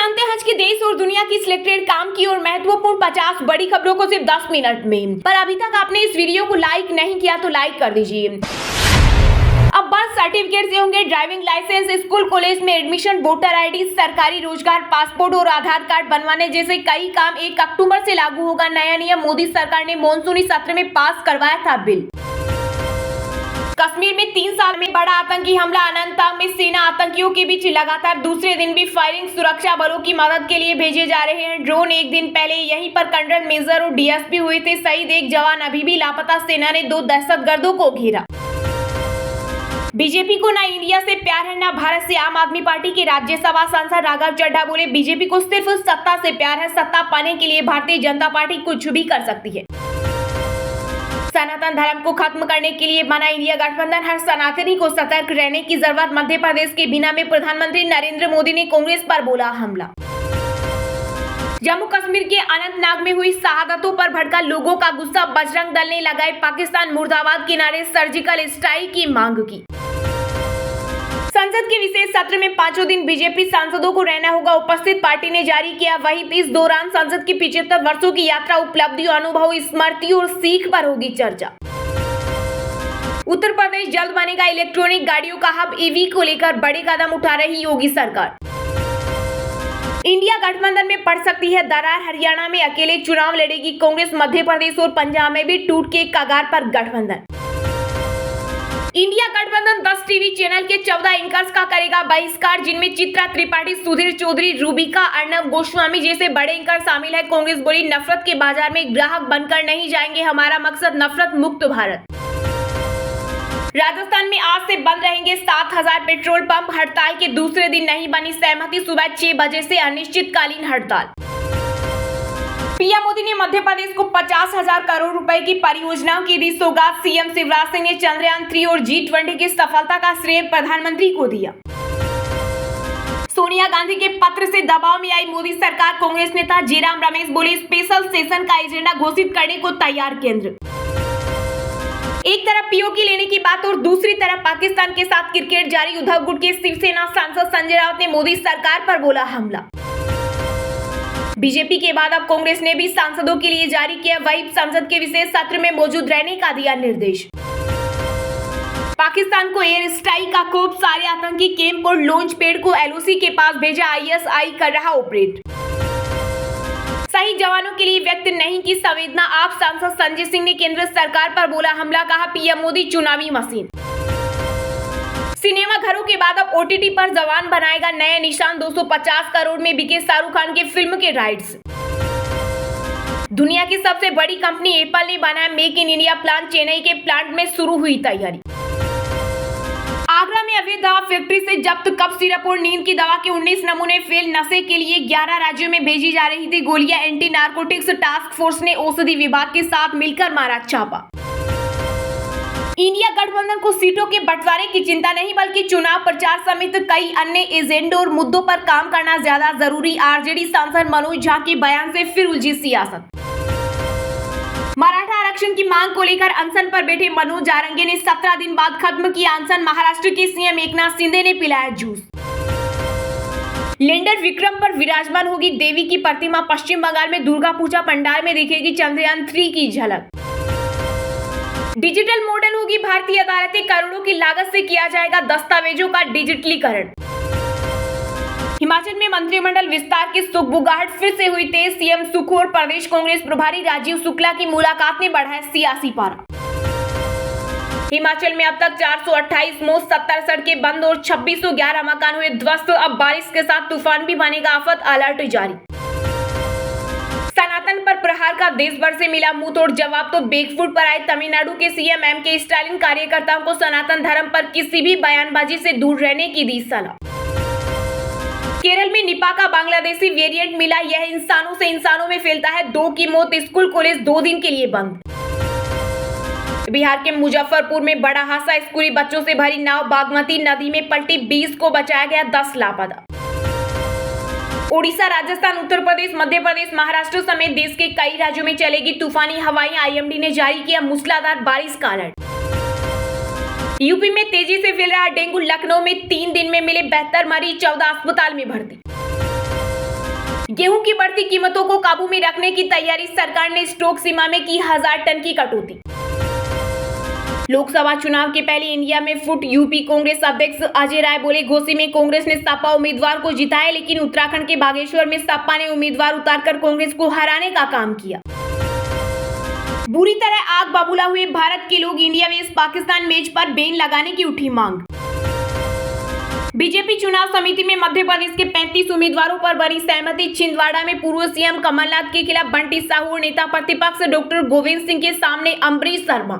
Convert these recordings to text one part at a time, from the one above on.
जानते हैं आज के देश और दुनिया की सिलेक्टेड काम की और महत्वपूर्ण 50 बड़ी खबरों को सिर्फ 10 मिनट में। पर अभी तक आपने इस वीडियो को लाइक नहीं किया तो लाइक कर दीजिए। अब बर्थ सर्टिफिकेट से होंगे ड्राइविंग लाइसेंस, स्कूल कॉलेज में एडमिशन, वोटर आईडी, सरकारी रोजगार, पासपोर्ट और आधार कार्ड बनवाने जैसे कई काम 1 अक्टूबर से लागू होगा नया नियम। मोदी सरकार ने मॉनसूनी सत्र में पास करवाया था बिल। कश्मीर में 3 साल में बड़ा आतंकी हमला, अनंतनाग में सेना आतंकियों के बीच लगातार दूसरे दिन भी फायरिंग, सुरक्षा बलों की मदद के लिए भेजे जा रहे हैं ड्रोन। एक दिन पहले यहीं पर कर्नल मेजर और डीएसपी हुए थे शहीद, एक जवान अभी भी लापता, सेना ने 2 दहशतगर्दों को घेरा। बीजेपी को ना इंडिया से प्यार है ना भारत से। आम आदमी पार्टी के राज्यसभा सांसद राघव चड्ढा बोले, बीजेपी को सिर्फ सत्ता से प्यार है, सत्ता पाने के लिए भारतीय जनता पार्टी कुछ भी कर सकती है। सनातन धर्म को खत्म करने के लिए बना इंडिया गठबंधन, हर सनातनी को सतर्क रहने की जरूरत। मध्य प्रदेश के बीना में प्रधानमंत्री नरेंद्र मोदी ने कांग्रेस पर बोला हमला। जम्मू कश्मीर के अनंतनाग में हुई शहादतों पर भड़का लोगों का गुस्सा, बजरंग दल ने लगाए पाकिस्तान मुर्दाबाद के नारे, सर्जिकल स्ट्राइक की मांग की। संसद के विशेष सत्र में 5 दिन बीजेपी सांसदों को रहना होगा उपस्थित, पार्टी ने जारी किया। वहीं इस दौरान संसद की 75 वर्षों की यात्रा, उपलब्धियों, अनुभव, स्मृति और सीख पर होगी चर्चा। उत्तर प्रदेश जल्द बनेगा इलेक्ट्रॉनिक गाड़ियों का हब, ईवी को लेकर बड़े कदम उठा रही योगी सरकार। इंडिया गठबंधन में पड़ सकती है दरार, हरियाणा में अकेले चुनाव लड़ेगी कांग्रेस, मध्य प्रदेश और पंजाब में भी टूट के कगार पर गठबंधन। इंडिया गठबंधन 10 टीवी चैनल के 14 एंकर्स का करेगा बहिष्कार, जिनमें चित्रा त्रिपाठी, सुधीर चौधरी, रूबिका, अर्नब गोस्वामी जैसे बड़े एंकर शामिल है। कांग्रेस बोली, नफरत के बाजार में ग्राहक बनकर नहीं जाएंगे, हमारा मकसद नफरत मुक्त भारत। राजस्थान में आज से बंद रहेंगे 7000 पेट्रोल पंप, हड़ताल के दूसरे दिन नहीं बनी सहमति, सुबह 6 बजे से अनिश्चितकालीन हड़ताल। पीएम मोदी ने मध्य प्रदेश को 50,000 करोड़ रुपए की परियोजनाओं की दी सौगात, सीएम शिवराज सिंह ने चंद्रयान 3 और G20 की सफलता का श्रेय प्रधानमंत्री को दिया। सोनिया गांधी के पत्र से दबाव में आई मोदी सरकार, कांग्रेस नेता जयराम रमेश बोले, स्पेशल सेशन का एजेंडा घोषित करने को तैयार केंद्र। एक तरफ पीओके लेने की बात और दूसरी तरफ पाकिस्तान के साथ क्रिकेट जारी, उद्धव गुट के शिवसेना सांसद संजय राउत ने मोदी सरकार पर बोला हमला। बीजेपी के बाद अब कांग्रेस ने भी सांसदों के लिए जारी किया व्हिप, संसद के विशेष सत्र में मौजूद रहने का दिया निर्देश। पाकिस्तान को एयर स्ट्राइक का कोप, सारे आतंकी कैंप और लॉन्च पैड को एलओसी के पास भेजा, आईएसआई कर रहा ऑपरेट। शहीद जवानों के लिए व्यक्त नहीं की संवेदना, आप सांसद संजय सिंह ने केंद्र सरकार पर बोला हमला, कहा पीएम मोदी चुनावी मशीन। सिनेमा घरों के बाद अब ओटीटी पर जवान बनाएगा नया निशान, 250 करोड़ में बिके शाहरुख खान के फिल्म के राइट्स। दुनिया की सबसे बड़ी कंपनी एप्पल ने बनाया make in India plan, Chennai के प्लांट में शुरू हुई तैयारी। आगरा में अवैध दवा फैक्ट्री से जब्त कफ सिरप और नींद की दवा के 19 नमूने फेल, नशे के लिए 11 राज्यों में भेजी जा रही थी गोलियां, एंटी नारकोटिक्स टास्क फोर्स ने औषधि विभाग के साथ मिलकर मारा छापा। इंडिया गठबंधन को सीटों के बंटवारे की चिंता नहीं, बल्कि चुनाव प्रचार समेत कई अन्य एजेंडों और मुद्दों पर काम करना ज्यादा जरूरी। आरजेडी सांसद मनोज झा के बयान से फिर उलझी सियासत। मराठा आरक्षण की मांग को लेकर अनशन पर बैठे मनोज जारंगे ने 17 दिन बाद खत्म किया अनशन, महाराष्ट्र के सीएम एकनाथ शिंदे ने पिलाया जूस। लैंडर विक्रम पर विराजमान होगी देवी की प्रतिमा, पश्चिम बंगाल में दुर्गा पूजा पंडाल में दिखेगी चंद्रयान 3 की झलक। डिजिटल मॉडल होगी भारतीय अदालतें, करोड़ों की लागत से किया जाएगा दस्तावेजों का डिजिटलीकरण। हिमाचल में मंत्रिमंडल विस्तार की सुगबुगाहट फिर से हुई तेज, सीएम सुख और प्रदेश कांग्रेस प्रभारी राजीव शुक्ला की मुलाकात ने बढ़ाया सियासी पारा। हिमाचल में अब तक 428 मौत, 70 सड़कें बंद और 2611 मकान हुए ध्वस्त, अब बारिश के साथ तूफान भी बनेगा आफत, अलर्ट जारी। सनातन पर प्रहार का देश भर से मिला मुंह तोड़ जवाब, तो बेकफुट पर आए तमिलनाडु के सीएम एमके स्टालिन, कार्यकर्ताओं को सनातन धर्म पर किसी भी बयानबाजी से दूर रहने की दी सलाह। केरल में निपा का बांग्लादेशी वेरिएंट मिला, यह इंसानों से इंसानों में फैलता है, 2 की मौत, स्कूल कॉलेज 2 दिन के लिए बंद। बिहार के मुजफ्फरपुर में बड़ा हादसा, स्कूली बच्चों से भरी नाव बागमती नदी में पलटी, 20 को बचाया गया, 10 लापता। ओडिशा, राजस्थान, उत्तर प्रदेश, मध्य प्रदेश, महाराष्ट्र समेत देश के कई राज्यों में चलेगी तूफानी हवाएं, आईएमडी ने जारी किया मूसलाधार बारिश का अलर्ट। यूपी में तेजी से फैल रहा डेंगू, लखनऊ में 3 दिन में मिले 72 मरीज, 14 अस्पताल में भर्ती। गेहूं की बढ़ती कीमतों को काबू में रखने की तैयारी, सरकार ने स्टॉक सीमा में की 1000 टन की कटौती। लोकसभा चुनाव के पहले इंडिया में फुट यूपी कांग्रेस अध्यक्ष अजय राय बोले, घोसी में कांग्रेस ने सपा उम्मीदवार को जिताया, लेकिन उत्तराखंड के बागेश्वर में सपा ने उम्मीदवार उतारकर कांग्रेस को हराने का काम किया। बुरी तरह आग बबूला हुए भारत के लोग, इंडिया में पाकिस्तान मैच पर बैन लगाने की उठी मांग। बीजेपी चुनाव समिति में मध्य प्रदेश के 35 उम्मीदवारों पर बनी सहमति। छिंदवाड़ा में पूर्व सीएम कमलनाथ के खिलाफ बंटी साहू और नेता प्रतिपक्ष डॉक्टर गोविंद सिंह के सामने अम्बरीश शर्मा।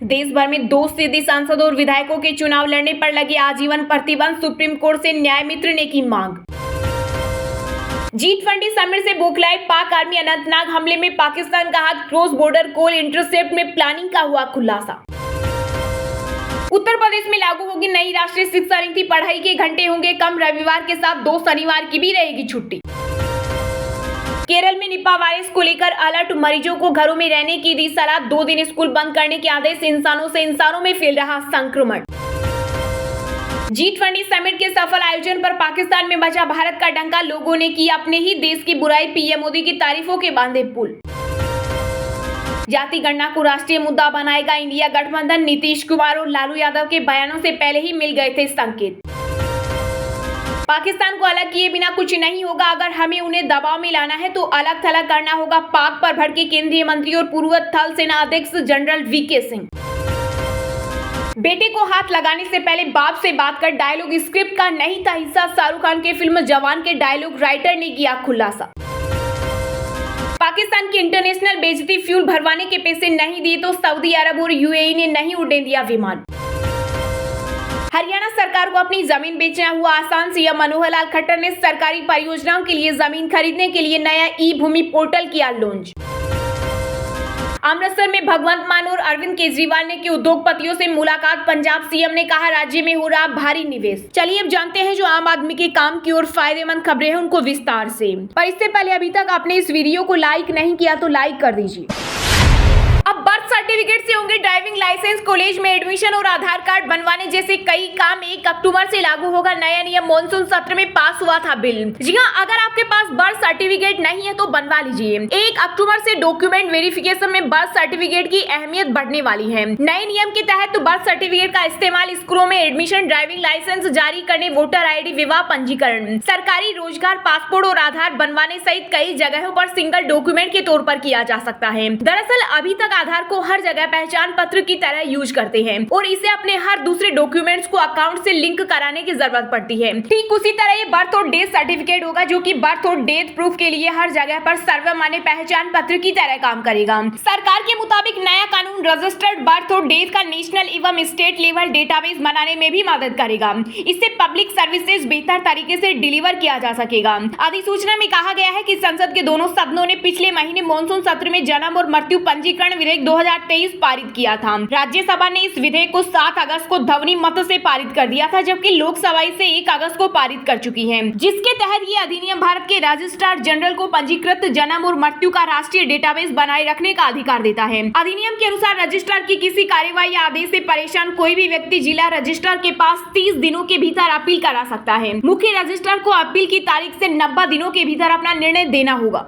देश भर में 2 सीधी सांसदों और विधायकों के चुनाव लड़ने पर लगे आजीवन प्रतिबंध, सुप्रीम कोर्ट से न्याय मित्र ने की मांग। G20 समिट से बौखलाए पाक आर्मी, अनंतनाग हमले में पाकिस्तान का हाथ, क्रॉस बॉर्डर कॉल इंटरसेप्ट में प्लानिंग का हुआ खुलासा। उत्तर प्रदेश में लागू होगी नई राष्ट्रीय शिक्षा नीति, पढ़ाई के घंटे होंगे कम, रविवार के साथ 2 शनिवार की भी रहेगी छुट्टी। केरल में निपा वायरस को लेकर अलर्ट, मरीजों को घरों में रहने की दी सलाह, 2 दिन स्कूल बंद करने के आदेश, इंसानों से इंसानों में फैल रहा संक्रमण। G20 समिट के सफल आयोजन पर पाकिस्तान में बजा भारत का डंका, लोगों ने की अपने ही देश की बुराई, पीएम मोदी की तारीफों के बांधे पुल। जाति गणना को राष्ट्रीय मुद्दा बनाएगा इंडिया गठबंधन, नीतीश कुमार और लालू यादव के बयानों से पहले ही मिल गए थे संकेत। पाकिस्तान को अलग किए बिना कुछ नहीं होगा, अगर हमें उन्हें दबाव में लाना है तो अलग थलग करना होगा, पाक पर भड़के केंद्रीय मंत्री और पूर्व थल सेना अध्यक्ष जनरल वीके सिंह। बेटे को हाथ लगाने से पहले बाप से बात कर, डायलॉग स्क्रिप्ट का नहीं था हिस्सा, शाहरुख खान के फिल्म जवान के डायलॉग राइटर ने किया खुलासा। पाकिस्तान की इंटरनेशनल बेइज्जती, फ्यूल भरवाने के पैसे नहीं दिए तो सऊदी अरब और यूएई ने नहीं उड़ने दिया विमान। हरियाणा सरकार को अपनी जमीन बेचना हुआ आसान, सीएम मनोहर लाल खट्टर ने सरकारी परियोजनाओं के लिए जमीन खरीदने के लिए नया ई-भूमि पोर्टल किया लॉन्च। अमृतसर में भगवंत मान और अरविंद केजरीवाल ने की उद्योगपतियों से मुलाकात, पंजाब सीएम ने कहा राज्य में हो रहा भारी निवेश। चलिए अब जानते हैं जो आम आदमी के काम की और फायदेमंद खबरें हैं उनको विस्तार से। पर इससे पहले अभी तक आपने इस वीडियो को लाइक नहीं किया तो लाइक कर दीजिए। अब बर्थ सर्टिफिकेट से होंगे ड्राइविंग लाइसेंस, कॉलेज में एडमिशन और आधार कार्ड बनवाने जैसे कई काम 1 अक्टूबर से लागू होगा नया नियम। मॉनसून सत्र में पास हुआ था बिल। जी हाँ, अगर आपके पास बर्थ सर्टिफिकेट नहीं है तो बनवा लीजिए। 1 अक्टूबर से डॉक्यूमेंट वेरिफिकेशन में बर्थ सर्टिफिकेट की अहमियत बढ़ने वाली है। नए नियम के तहत बर्थ सर्टिफिकेट का इस्तेमाल स्कूलों में एडमिशन, ड्राइविंग लाइसेंस जारी करने, वोटर ID, विवाह पंजीकरण, सरकारी रोजगार, पासपोर्ट और आधार बनवाने सहित कई जगहों पर सिंगल डॉक्यूमेंट के तौर पर किया जा सकता है। दरअसल अभी तक आधार को हर जगह पहचान पत्र की तरह यूज करते हैं और इसे अपने हर दूसरे डॉक्यूमेंट्स को अकाउंट से लिंक कराने की जरूरत पड़ती है। ठीक उसी तरह ये बर्थ और डेथ सर्टिफिकेट होगा जो कि बर्थ और डेथ प्रूफ के लिए हर जगह पर सर्वमान्य पहचान पत्र की तरह काम करेगा। सरकार के मुताबिक नया कानून रजिस्टर्ड बर्थ और डेथ का नेशनल एवं स्टेट लेवल डेटाबेस बनाने में भी मदद करेगा। इससे पब्लिक सर्विसेज बेहतर तरीके से डिलीवर किया जा सकेगा। अधिसूचना में कहा गया है कि संसद के दोनों सदनों ने पिछले महीने मॉनसून सत्र में जन्म और मृत्यु पंजीकरण विधेयक 2023 पारित किया था। राज्यसभा ने इस विधेयक को 7 अगस्त को ध्वनि मत से पारित कर दिया था, जबकि लोकसभा इसे 1 अगस्त को पारित कर चुकी है, जिसके तहत ये अधिनियम भारत के रजिस्ट्रार जनरल को पंजीकृत जन्म और मृत्यु का राष्ट्रीय डेटाबेस बनाए रखने का अधिकार देता है। अधिनियम के अनुसार रजिस्ट्रार की किसी कार्यवाही या आदेश से परेशान कोई भी व्यक्ति जिला रजिस्ट्रार के पास 30 दिनों के भीतर अपील करा सकता है। मुख्य रजिस्ट्रार को अपील की तारीख से 90 दिनों के भीतर अपना निर्णय देना होगा।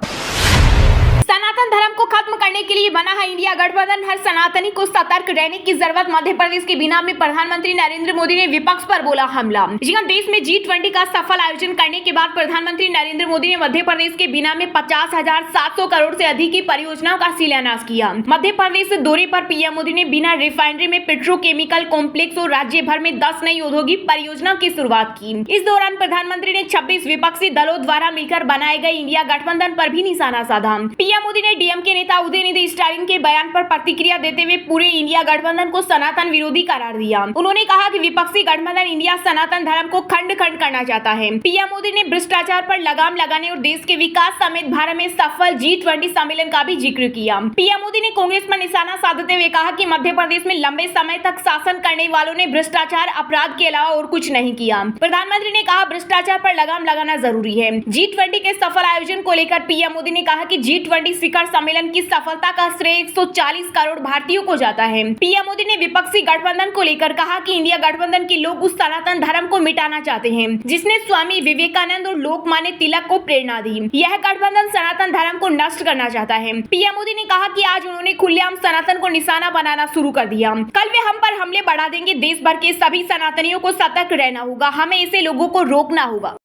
सनातन धर्म को खत्म करने के लिए बना है इंडिया गठबंधन, हर सनातनी को सतर्क रहने की जरूरत। मध्य प्रदेश के बीना में प्रधानमंत्री नरेंद्र मोदी ने विपक्ष पर बोला हमला। जी हां, देश में G20 का सफल आयोजन करने के बाद प्रधानमंत्री नरेंद्र मोदी ने मध्य प्रदेश के बीना में 50,700 करोड़ से अधिक की परियोजनाओं का शिलान्यास किया। मध्य प्रदेश दौरे पर पीएम मोदी ने बीना रिफाइनरी में पेट्रोकेमिकल कॉम्प्लेक्स और राज्य भर में 10 नई औद्योगिक परियोजनाओं की शुरुआत की। इस दौरान प्रधानमंत्री ने 26 विपक्षी दलों द्वारा मिलकर बनाए गए इंडिया गठबंधन पर भी निशाना साधा। पीएम मोदी ने डीएम के नेता उदयनिधि स्टालिन के बयान पर प्रतिक्रिया देते हुए पूरे इंडिया गठबंधन को सनातन विरोधी करार दिया। उन्होंने कहा कि विपक्षी गठबंधन इंडिया सनातन धर्म को खंड खंड करना चाहता है। पीएम मोदी ने भ्रष्टाचार पर लगाम लगाने और देश के विकास समेत भारत में सफल G20 सम्मेलन का भी जिक्र किया। पीएम मोदी ने कांग्रेस पर निशाना साधते हुए कहा कि मध्य प्रदेश में लंबे समय तक शासन करने वालों ने भ्रष्टाचार अपराध के अलावा और कुछ नहीं किया। प्रधानमंत्री ने कहा भ्रष्टाचार पर लगाम लगाना जरूरी है। G20 के सफल आयोजन को लेकर पीएम मोदी ने कहा कि G20 G20 शिखर सम्मेलन की सफलता का श्रेय 140 करोड़ भारतीयों को जाता है। पीएम मोदी ने विपक्षी गठबंधन को लेकर कहा कि इंडिया गठबंधन के लोग उस सनातन धर्म को मिटाना चाहते हैं जिसने स्वामी विवेकानंद और लोकमान्य तिलक को प्रेरणा दी। यह गठबंधन सनातन धर्म को नष्ट करना चाहता है। पीएम मोदी ने कहा कि आज उन्होंने खुलेआम सनातन को निशाना बनाना शुरू कर दिया। कल वे हम पर हमले बढ़ा देंगे। देश भर के सभी सनातनियों को सतर्क रहना होगा। हमें इसे लोगों को रोकना होगा।